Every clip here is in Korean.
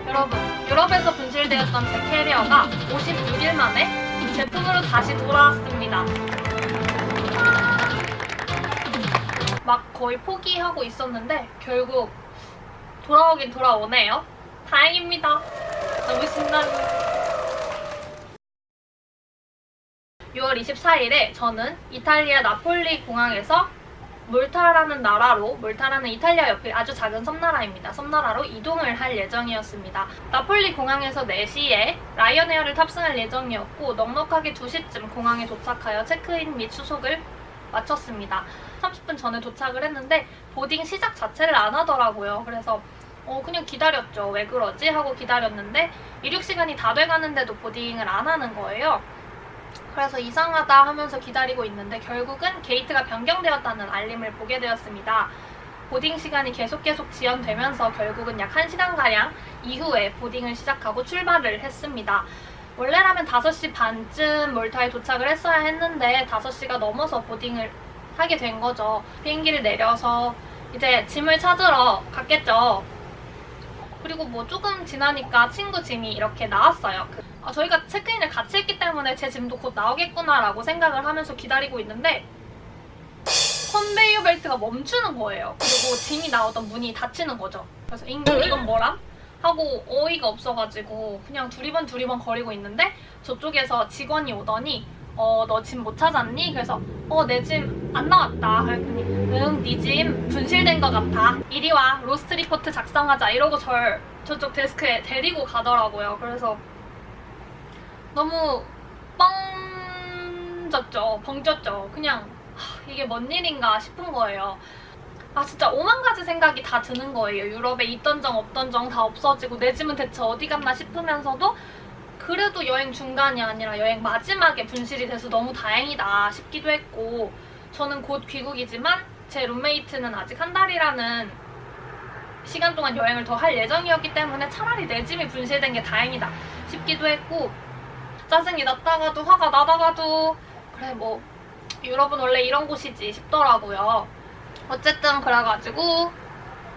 여러분, 유럽에서 분실되었던 제 캐리어가 56일 만에 제품으로 다시 돌아왔습니다. 막 거의 포기하고 있었는데 결국 돌아오긴 돌아오네요. 다행입니다. 너무 신나요. 6월 24일에 저는 이탈리아 나폴리 공항에서 몰타라는 나라로, 몰타라는 이탈리아 옆에 아주 작은 섬나라입니다. 섬나라로 이동을 할 예정이었습니다. 나폴리 공항에서 4시에 라이언에어를 탑승할 예정이었고 넉넉하게 2시쯤 공항에 도착하여 체크인 및 수속을 마쳤습니다. 30분 전에 도착을 했는데 보딩 시작 자체를 안 하더라고요. 그래서 그냥 기다렸죠. 왜 그러지? 하고 기다렸는데 이륙 시간이 다 돼가는데도 보딩을 안 하는 거예요. 그래서 이상하다 하면서 기다리고 있는데 결국은 게이트가 변경되었다는 알림을 보게 되었습니다. 보딩 시간이 계속 지연되면서 결국은 약 1시간가량 이후에 보딩을 시작하고 출발을 했습니다. 원래라면 5시 반쯤 몰타에 도착을 했어야 했는데 5시가 넘어서 보딩을 하게 된 거죠. 비행기를 내려서 이제 짐을 찾으러 갔겠죠. 그리고 뭐 조금 지나니까 친구 짐이 이렇게 나왔어요. 저희가 체크인을 같이 했기 때문에 제 짐도 곧 나오겠구나 라고 생각을 하면서 기다리고 있는데 컨베이어 벨트가 멈추는 거예요. 그리고 짐이 나오던 문이 닫히는 거죠. 그래서 이건 뭐람? 하고 어이가 없어가지고 그냥 두리번 거리고 있는데 저쪽에서 직원이 오더니 너 짐 못 찾았니? 그래서 내 짐 안 나왔다. 그랬더니 응, 네 짐 분실된 것 같아. 이리 와, 로스트 리포트 작성하자. 이러고 저쪽 데스크에 데리고 가더라고요. 그래서 너무 벙쪘죠. 그냥 이게 뭔 일인가 싶은 거예요. 진짜 오만 가지 생각이 다 드는 거예요. 유럽에 있던 정 없던 정 다 없어지고 내 짐은 대체 어디 갔나 싶으면서도 그래도 여행 중간이 아니라 여행 마지막에 분실이 돼서 너무 다행이다 싶기도 했고, 저는 곧 귀국이지만 제 룸메이트는 아직 한 달이라는 시간 동안 여행을 더 할 예정이었기 때문에 차라리 내 짐이 분실된 게 다행이다 싶기도 했고, 짜증이 났다가도 화가 나다가도 그래 뭐 유럽은 원래 이런 곳이지 싶더라고요. 어쨌든 그래가지고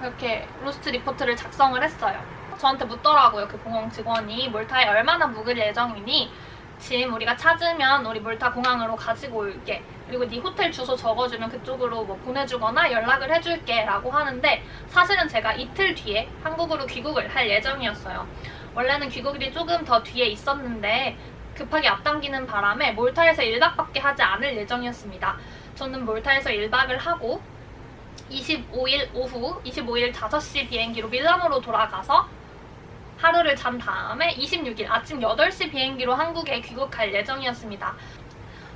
이렇게 로스트 리포트를 작성을 했어요. 저한테 묻더라고요. 그 공항 직원이 몰타에 얼마나 묵을 예정이니? 짐 우리가 찾으면 우리 몰타 공항으로 가지고 올게. 그리고 네 호텔 주소 적어주면 그쪽으로 뭐 보내주거나 연락을 해줄게 라고 하는데, 사실은 제가 이틀 뒤에 한국으로 귀국을 할 예정이었어요. 원래는 귀국일이 조금 더 뒤에 있었는데 급하게 앞당기는 바람에 몰타에서 1박밖에 하지 않을 예정이었습니다. 저는 몰타에서 1박을 하고 25일 오후 25일 5시 비행기로 밀라노로 돌아가서 하루를 잔 다음에 26일 아침 8시 비행기로 한국에 귀국할 예정이었습니다.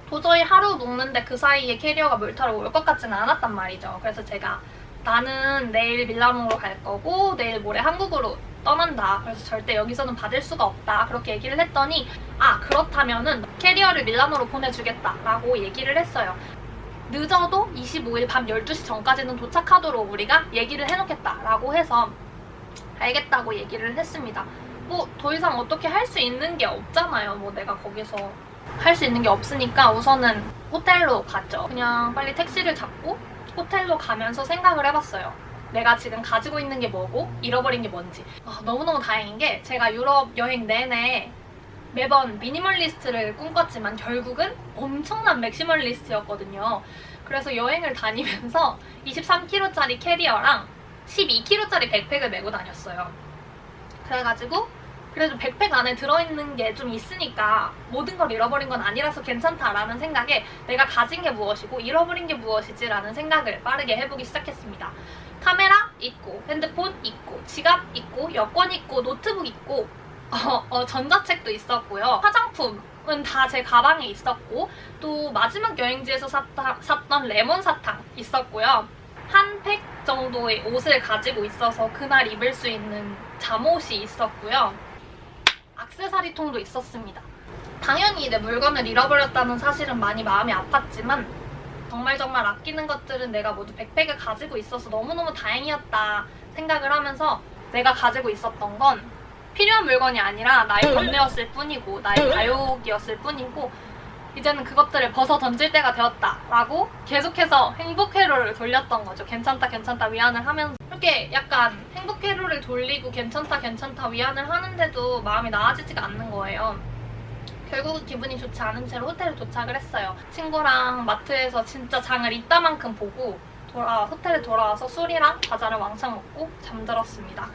도저히 하루 묵는데 그 사이에 캐리어가 몰타로 올 것 같지는 않았단 말이죠. 그래서 제가 나는 내일 밀라노로 갈 거고 내일 모레 한국으로 떠난다. 그래서 절대 여기서는 받을 수가 없다. 그렇게 얘기를 했더니 그렇다면은 캐리어를 밀라노로 보내주겠다 라고 얘기를 했어요. 늦어도 25일 밤 12시 전까지는 도착하도록 우리가 얘기를 해놓겠다 라고 해서 알겠다고 얘기를 했습니다. 뭐 더 이상 어떻게 할 수 있는 게 없잖아요. 뭐 내가 거기서 할 수 있는 게 없으니까 우선은 호텔로 갔죠. 그냥 빨리 택시를 잡고 호텔로 가면서 생각을 해봤어요. 내가 지금 가지고 있는 게 뭐고 잃어버린 게 뭔지. 너무너무 다행인 게 제가 유럽 여행 내내 매번 미니멀리스트를 꿈꿨지만 결국은 엄청난 맥시멀리스트였거든요. 그래서 여행을 다니면서 23kg짜리 캐리어랑 12kg짜리 백팩을 메고 다녔어요. 그래가지고 그래도 백팩 안에 들어있는 게 좀 있으니까 모든 걸 잃어버린 건 아니라서 괜찮다라는 생각에 내가 가진 게 무엇이고 잃어버린 게 무엇이지 라는 생각을 빠르게 해보기 시작했습니다. 카메라 있고, 핸드폰 있고, 지갑 있고, 여권 있고, 노트북 있고, 전자책도 있었고요. 화장품은 다 제 가방에 있었고, 또 마지막 여행지에서 샀던 레몬 사탕 있었고요. 한 팩 정도의 옷을 가지고 있어서 그날 입을 수 있는 잠옷이 있었고요. 액세서리통도 있었습니다. 당연히 내 물건을 잃어버렸다는 사실은 많이 마음이 아팠지만 정말 아끼는 것들은 내가 모두 백팩을 가지고 있어서 너무너무 다행이었다 생각을 하면서, 내가 가지고 있었던 건 필요한 물건이 아니라 나의 번뇌였을 뿐이고 나의 가욕이었을 뿐이고 이제는 그것들을 벗어 던질 때가 되었다 라고 계속해서 행복 회로를 돌렸던 거죠. 괜찮다 위안을 하면서 이렇게 약간 행복 회로를 돌리고 괜찮다 괜찮다 위안을 하는데도 마음이 나아지지가 않는 거예요. 결국은 기분이 좋지 않은 채로 호텔에 도착을 했어요. 친구랑 마트에서 진짜 장을 이따만큼 보고 호텔에 돌아와서 술이랑 과자를 왕창 먹고 잠들었습니다.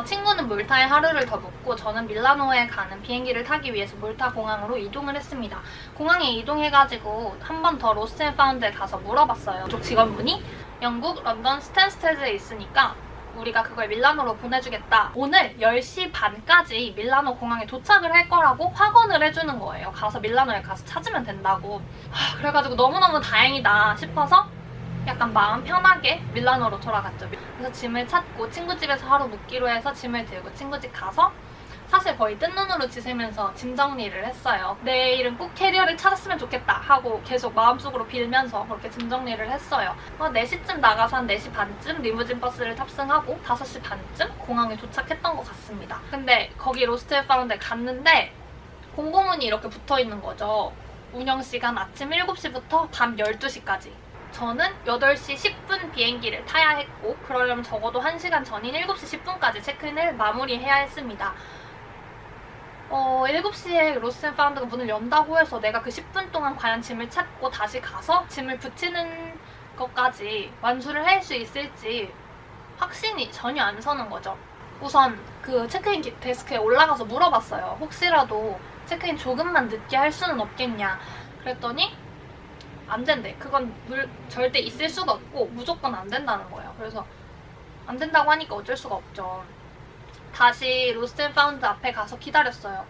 친구는 몰타에 하루를 더 묵고 저는 밀라노에 가는 비행기를 타기 위해서 몰타 공항으로 이동을 했습니다. 공항에 이동해가지고 한 번 더 로스트 앤 파운드에 가서 물어봤어요. 그쪽 직원분이 영국 런던 스탠스테드에 있으니까 우리가 그걸 밀라노로 보내주겠다. 오늘 10시 반까지 밀라노 공항에 도착을 할 거라고 확언을 해주는 거예요. 가서 밀라노에 가서 찾으면 된다고. 그래가지고 너무너무 다행이다 싶어서 약간 마음 편하게 밀라노로 돌아갔죠. 그래서 짐을 찾고 친구 집에서 하루 묵기로 해서 짐을 들고 친구 집 가서 사실 거의 뜬 눈으로 지새면서 짐 정리를 했어요. 내일은 꼭 캐리어를 찾았으면 좋겠다 하고 계속 마음속으로 빌면서 그렇게 짐 정리를 했어요. 4시쯤 나가서 한 4시 반쯤 리무진 버스를 탑승하고 5시 반쯤 공항에 도착했던 것 같습니다. 근데 거기 로스트 앤 파운드에 갔는데 공고문이 이렇게 붙어있는 거죠. 운영시간 아침 7시부터 밤 12시까지. 저는 8시 10분 비행기를 타야 했고 그러려면 적어도 1시간 전인 7시 10분까지 체크인을 마무리해야 했습니다. 7시에 로스트 앤 파운드가 문을 연다고 해서 내가 그 10분 동안 과연 짐을 찾고 다시 가서 짐을 붙이는 것까지 완수를 할 수 있을지 확신이 전혀 안 서는 거죠. 우선 그 체크인 데스크에 올라가서 물어봤어요. 혹시라도 체크인 조금만 늦게 할 수는 없겠냐. 그랬더니 안 된대. 그건 절대 있을 수가 없고 무조건 안 된다는 거예요. 그래서 안 된다고 하니까 어쩔 수가 없죠. 다시 로스트 앤 파운드 앞에 가서 기다렸어요.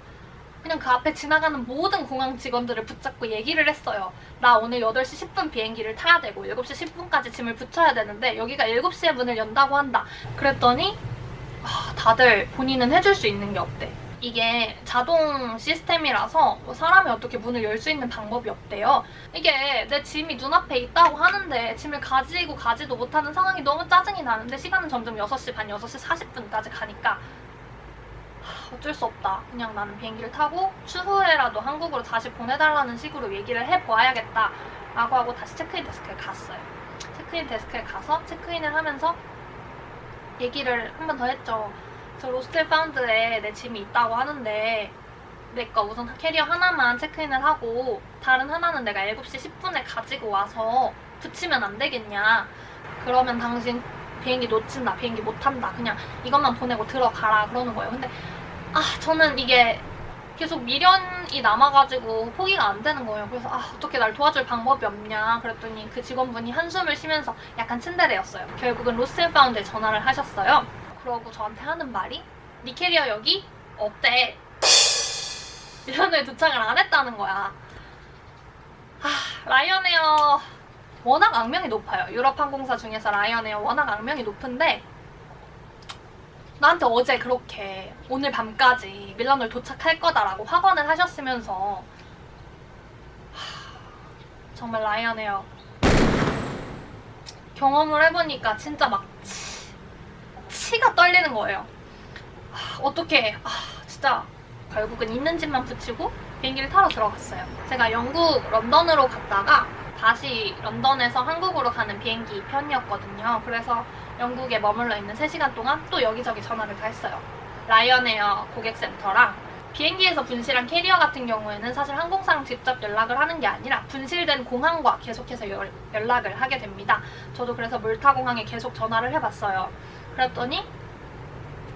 그냥 그 앞에 지나가는 모든 공항 직원들을 붙잡고 얘기를 했어요. 나 오늘 8시 10분 비행기를 타야 되고 7시 10분까지 짐을 붙여야 되는데 여기가 7시에 문을 연다고 한다. 그랬더니 다들 본인은 해줄 수 있는 게 없대. 이게 자동 시스템이라서 사람이 어떻게 문을 열 수 있는 방법이 없대요. 이게 내 짐이 눈앞에 있다고 하는데 짐을 가지고 가지도 못하는 상황이 너무 짜증이 나는데 시간은 점점 6시 반, 6시 40분까지 가니까 어쩔 수 없다. 그냥 나는 비행기를 타고 추후에라도 한국으로 다시 보내달라는 식으로 얘기를 해보아야겠다 라고 하고 다시 체크인 데스크에 갔어요. 체크인 데스크에 가서 체크인을 하면서 얘기를 한 번 더 했죠. 저 로스트 앤 파운드에 내 짐이 있다고 하는데 내 거 우선 캐리어 하나만 체크인을 하고 다른 하나는 내가 7시 10분에 가지고 와서 붙이면 안 되겠냐. 그러면 당신 비행기 놓친다. 비행기 못 탄다. 그냥 이것만 보내고 들어가라 그러는 거예요. 근데 저는 이게 계속 미련이 남아가지고 포기가 안 되는 거예요. 그래서 어떻게 날 도와줄 방법이 없냐 그랬더니 그 직원분이 한숨을 쉬면서 약간 츤데레였어요. 결국은 로스트 앤 파운드에 전화를 하셨어요. 그러고 저한테 하는 말이 니 캐리어 여기 없대. 밀라노에 도착을 안 했다는 거야. 라이언에어 워낙 악명이 높아요. 유럽 항공사 중에서 라이언에어 워낙 악명이 높은데 나한테 어제 그렇게 오늘 밤까지 밀라노에 도착할 거다라고 확언을 하셨으면서 정말 라이언에어 경험을 해보니까 진짜 막 치가 떨리는 거예요. 어떻게 진짜 결국은 있는 집만 붙이고 비행기를 타러 들어갔어요. 제가 영국 런던으로 갔다가 다시 런던에서 한국으로 가는 비행기 편이었거든요. 그래서 영국에 머물러 있는 3시간 동안 또 여기저기 전화를 다 했어요. 라이언에어 고객센터랑 비행기에서 분실한 캐리어 같은 경우에는 사실 항공사랑 직접 연락을 하는 게 아니라 분실된 공항과 계속해서 연락을 하게 됩니다. 저도 그래서 몰타 공항에 계속 전화를 해봤어요. 그랬더니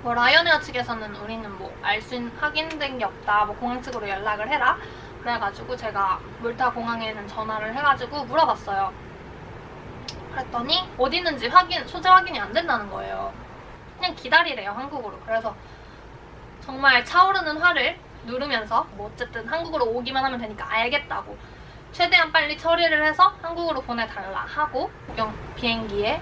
라이언에어 측에서는 우리는 확인된 게 없다. 공항 측으로 연락을 해라. 그래가지고 제가 몰타 공항에는 전화를 해가지고 물어봤어요. 그랬더니 어디 있는지 소재 확인이 안 된다는 거예요. 그냥 기다리래요, 한국으로. 그래서 정말 차오르는 화를 누르면서 어쨌든 한국으로 오기만 하면 되니까 알겠다고 최대한 빨리 처리를 해서 한국으로 보내달라 하고 비행기에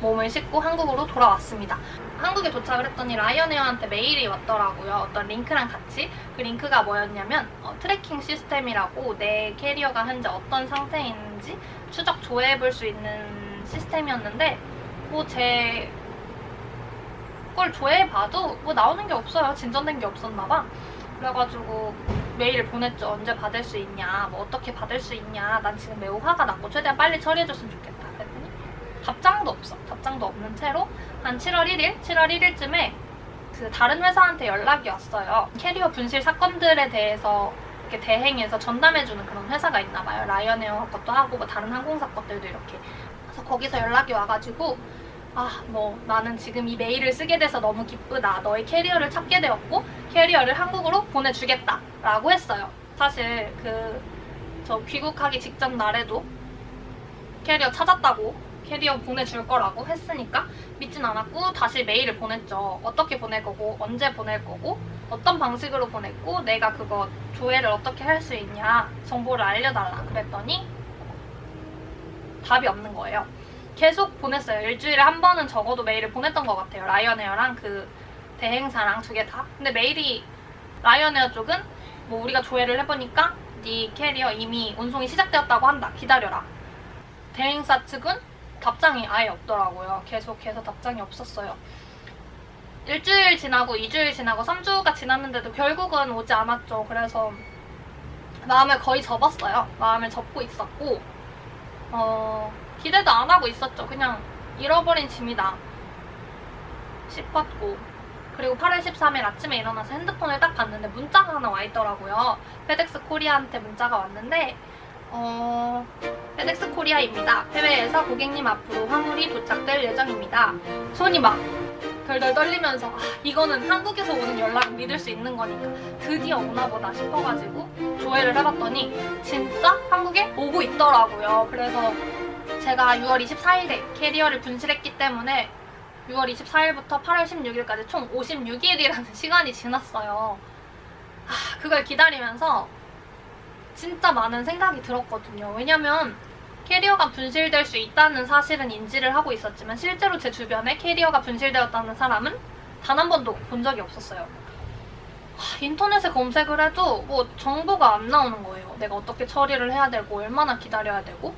몸을 싣고 한국으로 돌아왔습니다. 한국에 도착을 했더니 라이언에어한테 메일이 왔더라고요. 어떤 링크랑 같이. 그 링크가 뭐였냐면 트래킹 시스템이라고 내 캐리어가 현재 어떤 상태에 있는지 추적 조회해볼 수 있는 시스템이었는데 제 걸 조회해봐도 나오는 게 없어요. 진전된 게 없었나봐. 그래가지고 메일을 보냈죠. 언제 받을 수 있냐, 어떻게 받을 수 있냐, 난 지금 매우 화가 났고 최대한 빨리 처리해줬으면 좋겠다. 그랬더니 답장도 없어. 답장도 없는 채로 한 7월 1일쯤에 그 다른 회사한테 연락이 왔어요. 캐리어 분실 사건들에 대해서 이렇게 대행해서 전담해주는 그런 회사가 있나 봐요. 라이언에어 것도 하고 뭐 다른 항공사 것들도 이렇게. 그래서 거기서 연락이 와가지고 나는 지금 이 메일을 쓰게 돼서 너무 기쁘다. 너의 캐리어를 찾게 되었고 캐리어를 한국으로 보내주겠다 라고 했어요. 사실 저 귀국하기 직전 날에도 캐리어 찾았다고 캐리어 보내줄 거라고 했으니까 믿진 않았고 다시 메일을 보냈죠. 어떻게 보낼 거고 언제 보낼 거고 어떤 방식으로 보냈고 내가 그거 조회를 어떻게 할 수 있냐 정보를 알려달라 그랬더니 답이 없는 거예요. 계속 보냈어요. 일주일에 한 번은 적어도 메일을 보냈던 것 같아요. 라이언에어랑 그 대행사랑 두 개 다. 근데 메일이 라이언에어 쪽은 뭐 우리가 조회를 해보니까 네 캐리어 이미 운송이 시작되었다고 한다. 기다려라. 대행사 측은 답장이 아예 없더라고요. 계속해서 답장이 없었어요. 일주일 지나고 2주일 지나고 3주가 지났는데도 결국은 오지 않았죠. 그래서 마음을 거의 접었어요. 마음을 접고 있었고 기대도 안 하고 있었죠. 그냥 잃어버린 짐이다 싶었고 그리고 8월 13일 아침에 일어나서 핸드폰을 딱 봤는데 문자가 하나 와 있더라고요. 페덱스 코리아한테 문자가 왔는데 페덱스 코리아입니다. 해외에서 고객님 앞으로 화물이 도착될 예정입니다. 손이 막 덜덜 떨리면서 이거는 한국에서 오는 연락은 믿을 수 있는 거니까 드디어 오나 보다 싶어가지고 조회를 해봤더니 진짜 한국에 오고 있더라고요. 그래서 제가 6월 24일에 캐리어를 분실했기 때문에 6월 24일부터 8월 16일까지 총 56일이라는 시간이 지났어요. 그걸 기다리면서 진짜 많은 생각이 들었거든요. 왜냐면 캐리어가 분실될 수 있다는 사실은 인지를 하고 있었지만 실제로 제 주변에 캐리어가 분실되었다는 사람은 단 한 번도 본 적이 없었어요. 인터넷에 검색을 해도 뭐 정보가 안 나오는 거예요. 내가 어떻게 처리를 해야 되고 얼마나 기다려야 되고.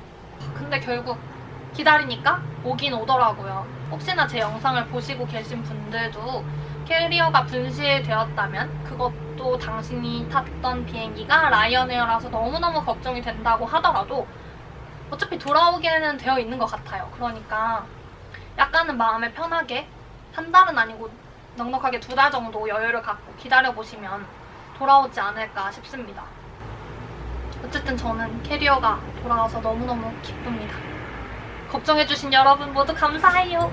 근데 결국 기다리니까 오긴 오더라고요. 혹시나 제 영상을 보시고 계신 분들도 캐리어가 분실되었다면 그것도 당신이 탔던 비행기가 라이언에어라서 너무너무 걱정이 된다고 하더라도 어차피 돌아오게는 되어 있는 것 같아요. 그러니까 약간은 마음을 편하게 한 달은 아니고 넉넉하게 2달 정도 여유를 갖고 기다려보시면 돌아오지 않을까 싶습니다. 어쨌든 저는 캐리어가 돌아와서 너무너무 기쁩니다. 걱정해주신 여러분 모두 감사해요.